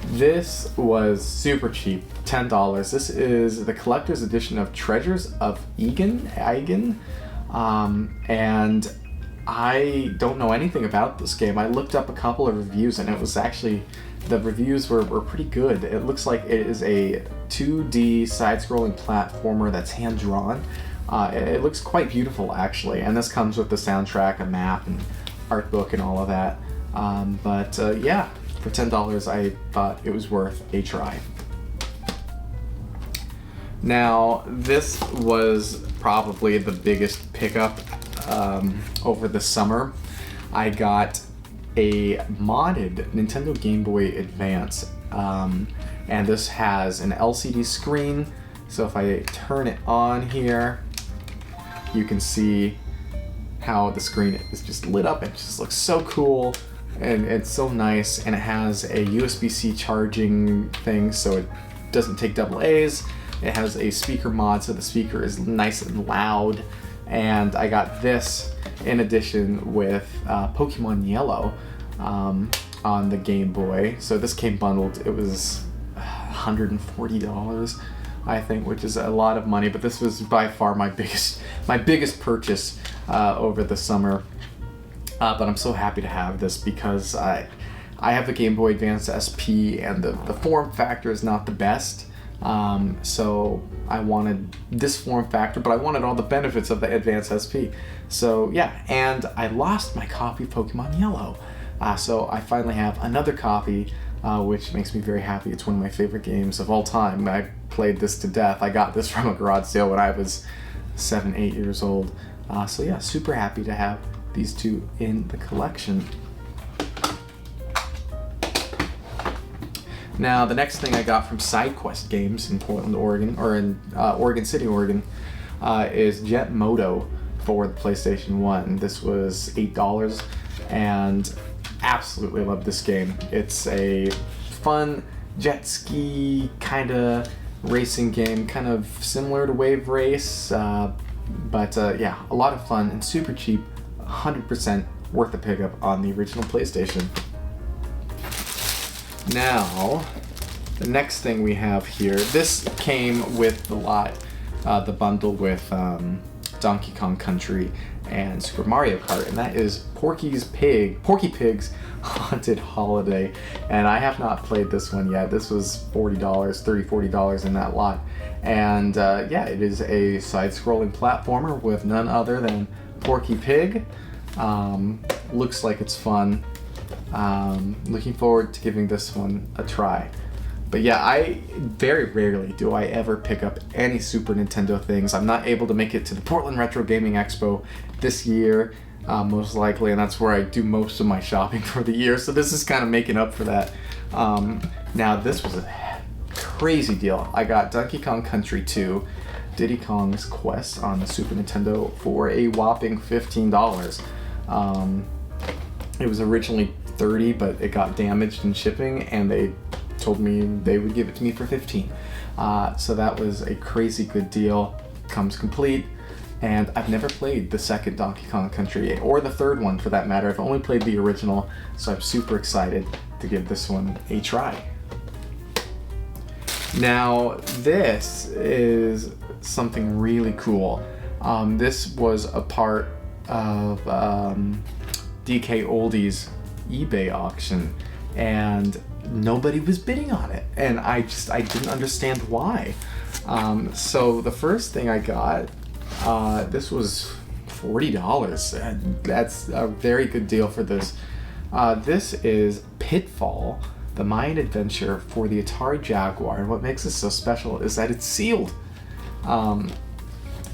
This was super cheap, $10. This is the collector's edition of Treasures of Eigen, and I don't know anything about this game. I looked up a couple of reviews, and it was actually, the reviews were pretty good. It looks like it is a 2D side-scrolling platformer that's hand-drawn. It looks quite beautiful, actually, and this comes with the soundtrack, a map, and art book, and all of that. Yeah. For $10, I thought it was worth a try. Now, this was probably the biggest pickup over the summer. I got a modded Nintendo Game Boy Advance, and this has an LCD screen. So if I turn it on here, you can see how the screen is just lit up. It just looks so cool. And it's so nice, and it has a USB-C charging thing, so it doesn't take AA's. It has a speaker mod, so the speaker is nice and loud. And I got this in addition with Pokemon Yellow on the Game Boy. So this came bundled. It was $140, I think, which is a lot of money. But this was by far my biggest purchase over the summer. But I'm so happy to have this because I have the Game Boy Advance SP, and the form factor is not the best. So I wanted this form factor, but I wanted all the benefits of the Advance SP. So yeah, and I lost my copy of Pokemon Yellow. So I finally have another copy, which makes me very happy. It's one of my favorite games of all time. I played this to death. I got this from a garage sale when I was 7-8 years old. So yeah, super happy to have these 2 in the collection. Now, the next thing I got from SideQuest Games in Portland, Oregon, or in Oregon City, Oregon, is Jet Moto for the PlayStation 1. This was $8, and absolutely love this game. It's a fun jet ski kind of racing game, kind of similar to Wave Race, but yeah, a lot of fun and super cheap. 100% worth the pickup on the original PlayStation. Now, the next thing we have here, this came with the lot, the bundle with Donkey Kong Country and Super Mario Kart, and that is Porky Pig's Haunted Holiday. And I have not played this one yet. This was $40 in that lot. And yeah, it is a side-scrolling platformer with none other than Porky Pig. Looks like it's fun. Looking forward to giving this one a try. But yeah, I very rarely do I ever pick up any Super Nintendo things. I'm not able to make it to the Portland Retro Gaming Expo this year, most likely, and that's where I do most of my shopping for the year. So this is kind of making up for that. Now, this was a crazy deal. I got Donkey Kong Country 2, Diddy Kong's Quest on the Super Nintendo for a whopping $15. It was originally $30, but it got damaged in shipping, and they told me they would give it to me for $15. So that was a crazy good deal. Comes complete, and I've never played the second Donkey Kong Country, or the third one for that matter. I've only played the original, so I'm super excited to give this one a try. Now, this is something really cool. This was a part of DK Oldie's eBay auction, and nobody was bidding on it, and I didn't understand why. So the first thing I got, this was $40, and that's a very good deal for this. This is Pitfall, the Mayan adventure for the Atari Jaguar, and what makes this so special is that it's sealed.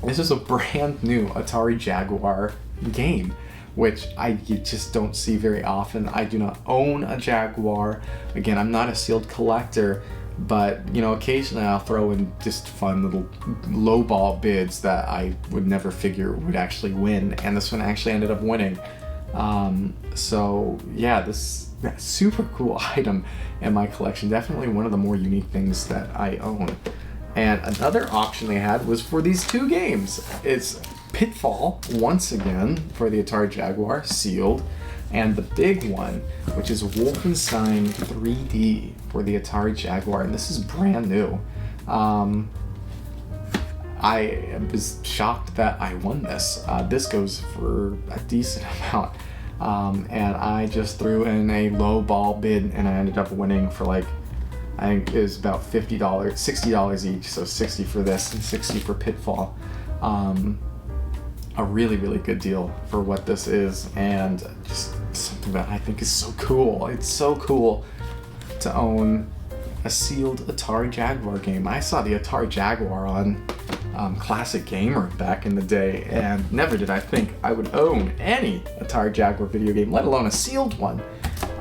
This is a brand new Atari Jaguar game, which you just don't see very often. I do not own a Jaguar. Again, I'm not a sealed collector, but occasionally I'll throw in just fun little lowball bids that I would never figure would actually win, and this one actually ended up winning. So yeah, this super cool item in my collection. Definitely one of the more unique things that I own. And another auction they had was for these two games. It's Pitfall, once again, for the Atari Jaguar, sealed, and the big one, which is Wolfenstein 3D for the Atari Jaguar, and this is brand new. I was shocked that I won this. This goes for a decent amount, and I just threw in a low ball bid, and I ended up winning for I think it was about $50, $60 each, so $60 for this and $60 for Pitfall. A really, really good deal for what this is, and just something that I think is so cool. It's so cool to own a sealed Atari Jaguar game. I saw the Atari Jaguar on Classic Gamer back in the day, and never did I think I would own any Atari Jaguar video game, let alone a sealed one.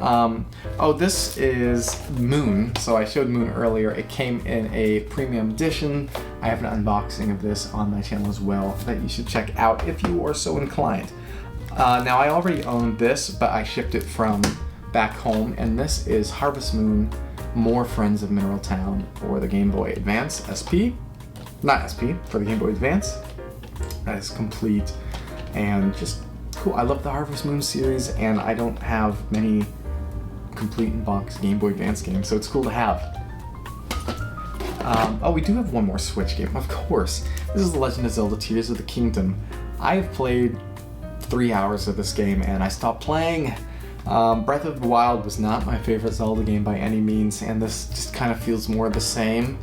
Oh, this is Moon. So I showed Moon earlier. It came in a premium edition. I have an unboxing of this on my channel as well that you should check out if you are so inclined. Now, I already owned this, but I shipped it from back home, and this is Harvest Moon, More Friends of Mineral Town for the Game Boy Advance SP. Not SP, for the Game Boy Advance. That is complete and just cool. I love the Harvest Moon series, and I don't have many complete in-box Game Boy Advance games, so it's cool to have. Oh, we do have one more Switch game, of course. This is The Legend of Zelda Tears of the Kingdom. I have played 3 hours of this game, and I stopped playing. Breath of the Wild was not my favorite Zelda game by any means, and this just kind of feels more the same.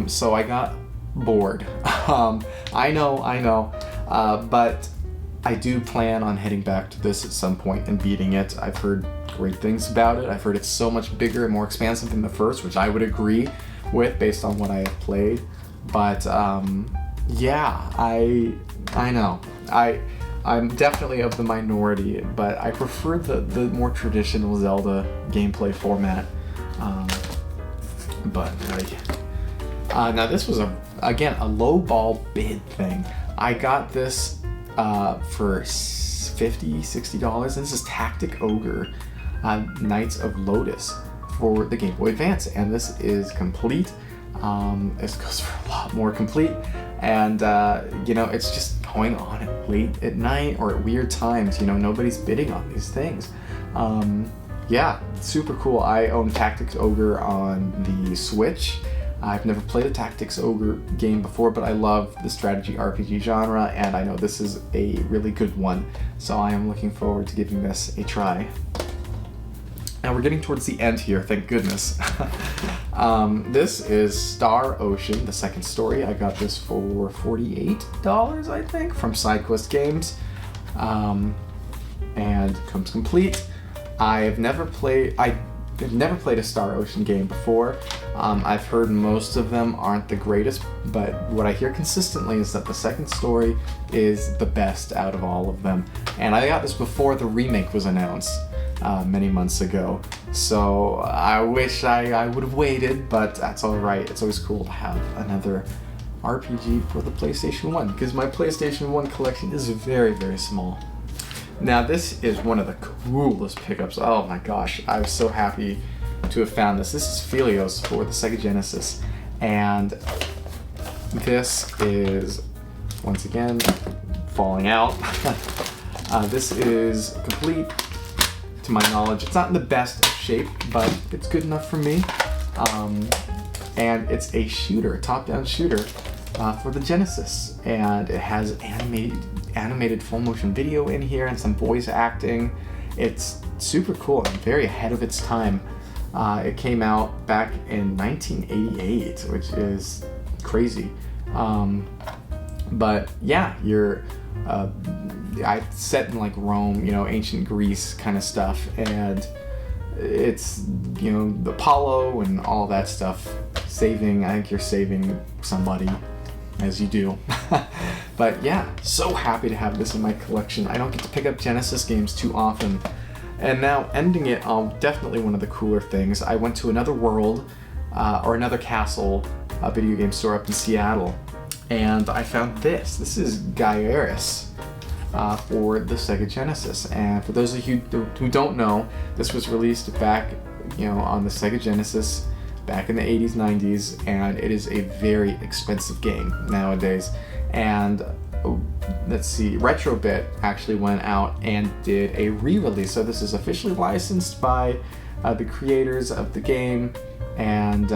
So I got bored. I know, but I do plan on heading back to this at some point and beating it. I've heard great things about it. I've heard it's so much bigger and more expansive than the first, which I would agree with based on what I have played. But yeah, I know. I'm definitely of the minority, but I prefer the more traditional Zelda gameplay format. Now this was again a low ball bid thing. I got this for $50, $60, and this is Tactic Ogre, Knights of Lotus for the Game Boy Advance, and this is complete. This goes for a lot more complete, and it's just going on at late at night or at weird times. Nobody's bidding on these things. Yeah, super cool. I own Tactics Ogre on the Switch. I've never played a Tactics Ogre game before, but I love the strategy RPG genre, and I know this is a really good one, so I am looking forward to giving this a try. Now we're getting towards the end here, thank goodness. This is Star Ocean, the second story. I got this for $48, I think, from SideQuest Games, and comes complete. I've never played a Star Ocean game before. I've heard most of them aren't the greatest, but what I hear consistently is that the second story is the best out of all of them. And I got this before the remake was announced. many months ago. So I wish I would have waited, but that's all right. It's always cool to have another RPG for the PlayStation 1 because my PlayStation 1 collection is very, very small. Now this is one of the coolest pickups. Oh my gosh, I was so happy to have found this. This is Philios for the Sega Genesis, and this is, once again, falling out. This is complete, to my knowledge. It's not in the best shape, but it's good enough for me. And it's a shooter, top-down shooter for the Genesis, and it has animated full motion video in here and some voice acting. It's super cool and very ahead of its time. It came out back in 1988, which is crazy. But yeah, I set in like Rome, ancient Greece kind of stuff, and it's, the Apollo and all that stuff. I think you're saving somebody, as you do. But yeah, so happy to have this in my collection. I don't get to pick up Genesis games too often. And now ending it on definitely one of the cooler things, I went to Another World, or Another Castle, a video game store up in Seattle, and I found this. This is Gyruss for the Sega Genesis. And for those of you who don't know, this was released back, on the Sega Genesis back in the 80s, 90s, and it is a very expensive game nowadays. And let's see, Retrobit actually went out and did a re-release. So this is officially licensed by the creators of the game, and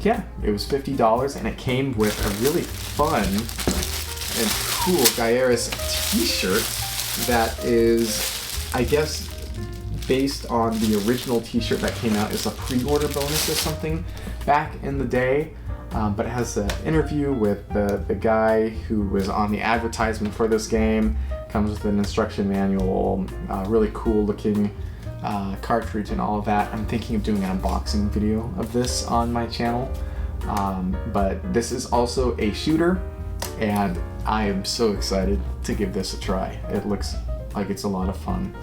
yeah, it was $50, and it came with a really fun and cool Gyruss t-shirt that is, I guess, based on the original t-shirt that came out as a pre-order bonus or something back in the day. But it has an interview with the guy who was on the advertisement for this game. Comes with an instruction manual, really cool looking cartridge and all of that. I'm thinking of doing an unboxing video of this on my channel. But this is also a shooter, and I am so excited to give this a try. It looks like it's a lot of fun.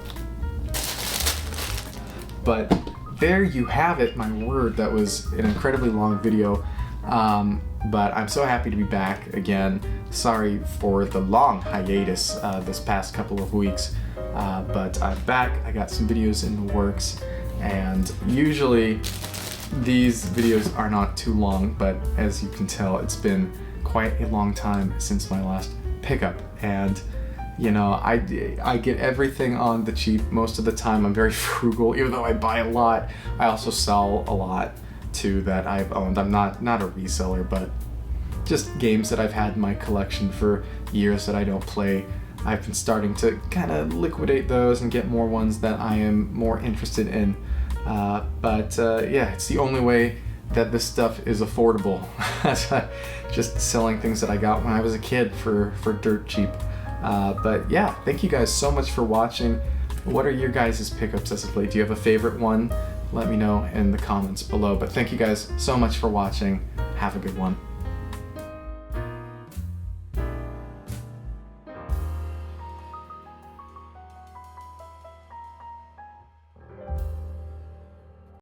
But there you have it, my word, that was an incredibly long video. But I'm so happy to be back again. Sorry for the long hiatus this past couple of weeks, but I'm back. I got some videos in the works, and usually these videos are not too long, but as you can tell, it's been quite a long time since my last pickup, and I get everything on the cheap most of the time. I'm very frugal, even though I buy a lot. I also sell a lot too that I've owned. I'm not a reseller, but just games that I've had in my collection for years that I don't play. I've been starting to kind of liquidate those and get more ones that I am more interested in. But yeah, it's the only way that this stuff is affordable. Just selling things that I got when I was a kid for dirt cheap. But yeah, thank you guys so much for watching. What are your guys' pickups as of late? Do you have a favorite one? Let me know in the comments below. But thank you guys so much for watching. Have a good one.